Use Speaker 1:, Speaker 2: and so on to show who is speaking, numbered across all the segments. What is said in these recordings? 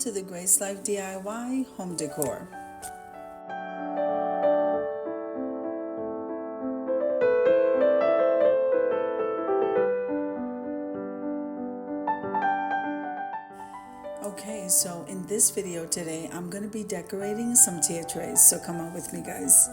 Speaker 1: to the Grace Life DIY Home Decor. Okay, so in this video today, I'm going to be decorating some tier trays, so come on with me, guys.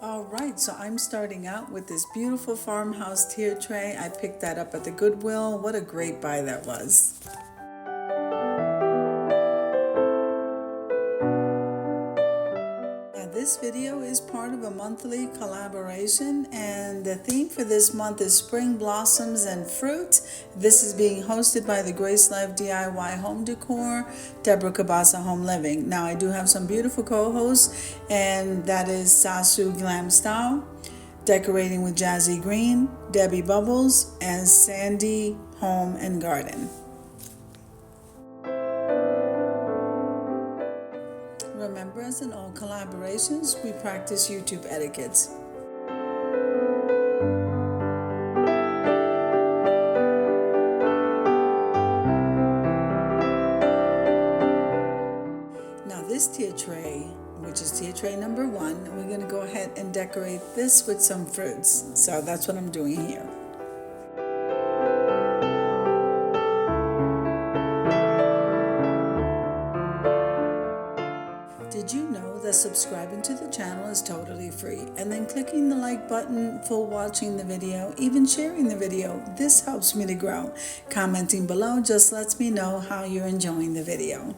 Speaker 1: Alright, so I'm starting out with this beautiful farmhouse tier tray. I picked that up at the Goodwill. What a great buy that was. This video is part of a monthly collaboration, and the theme for this month is Spring Blossoms and Fruit. This is being hosted by the Grace Life DIY Home Decor, Deborah Cabasa Home Living. Now I do have some beautiful co-hosts, and that is Sasu Glam Style, Decorating with Jazzy Green, Debbie Bubbles, and Sandy Home and Garden. Remember, as in all collaborations, we practice YouTube etiquettes. Now this tier tray, which is tier tray number 1, we're going to go ahead and decorate this with some fruits. So that's what I'm doing here. Did you know that subscribing to the channel is totally free? And then clicking the like button for watching the video, even sharing the video, this helps me to grow. Commenting below just lets me know how you're enjoying the video.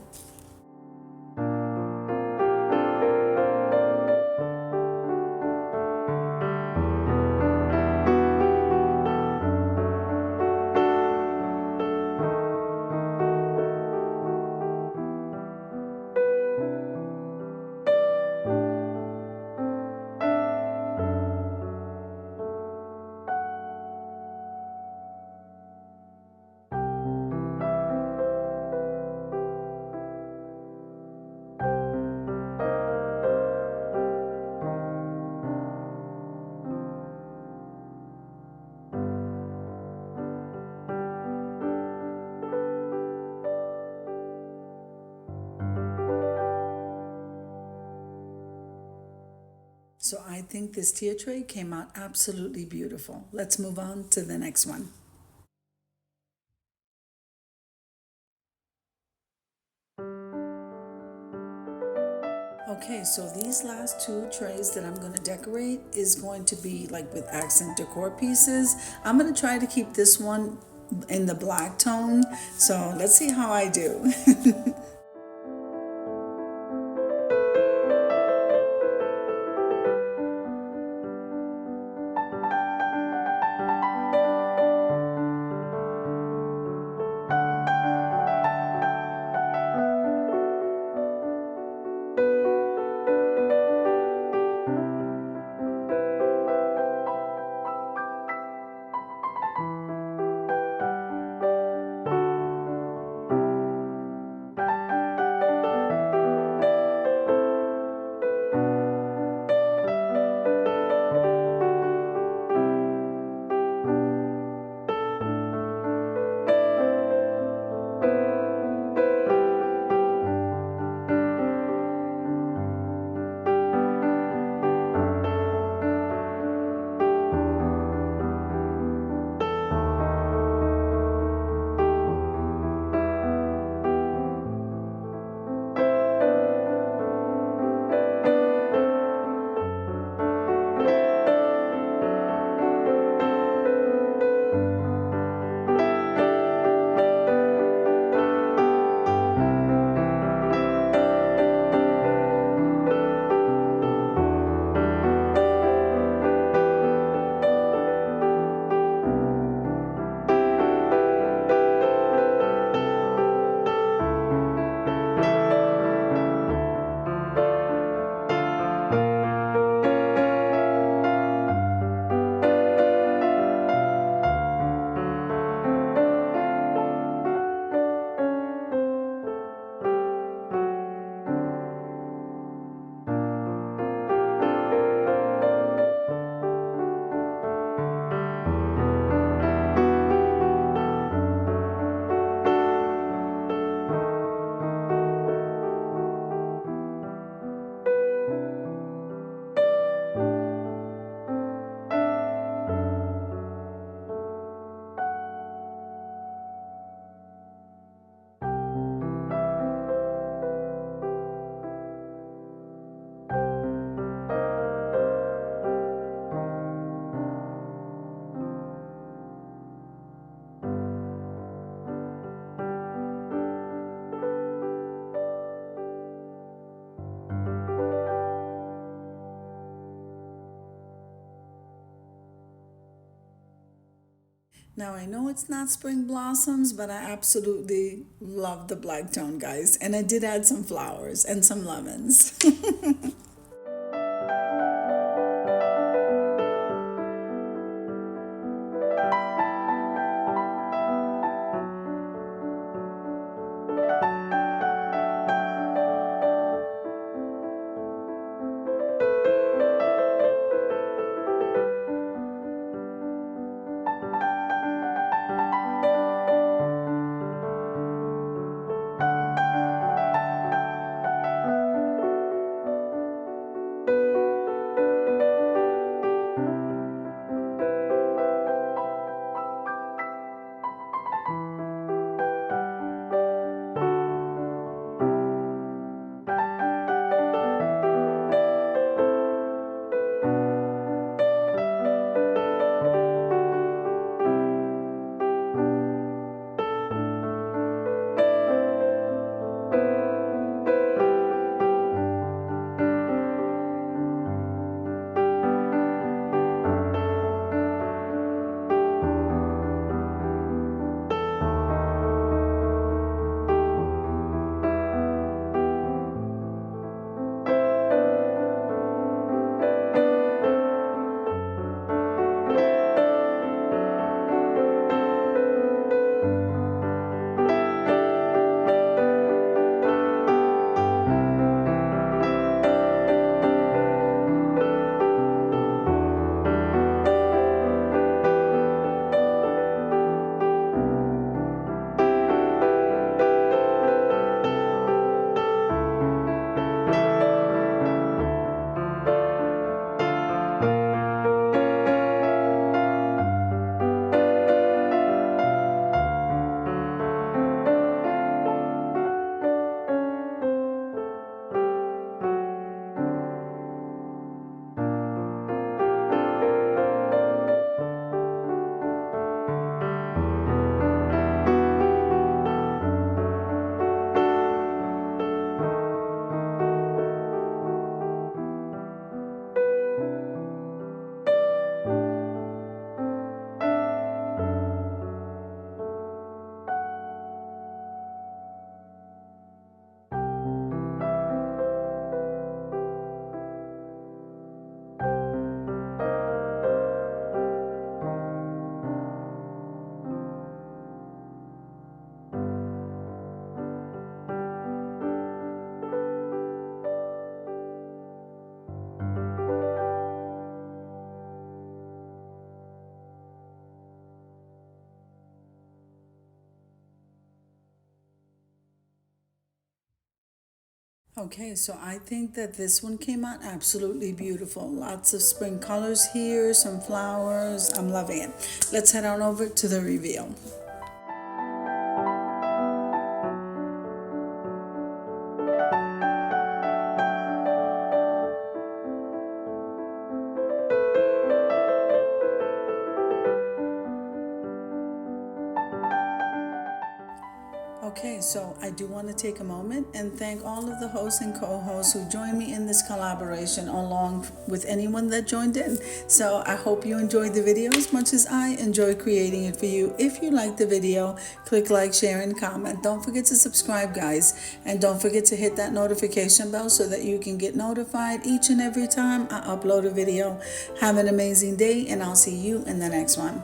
Speaker 1: So I think this tier tray came out absolutely beautiful. Let's move on to the next one. Okay, so these last 2 trays that I'm going to decorate is going to be like with accent decor pieces. I'm going to try to keep this one in the black tone. So let's see how I do. Now I know it's not spring blossoms, but I absolutely love the black tone, guys. And I did add some flowers and some lemons. Okay, so I think that this one came out absolutely beautiful. Lots of spring colors here, some flowers. I'm loving it. Let's head on over to the reveal. Okay, so I do want to take a moment and thank all of the hosts and co-hosts who joined me in this collaboration, along with anyone that joined in. So I hope you enjoyed the video as much as I enjoy creating it for you. If you liked the video, click like, share, and comment. Don't forget to subscribe, guys, and don't forget to hit that notification bell so that you can get notified each and every time I upload a video. Have an amazing day, and I'll see you in the next one.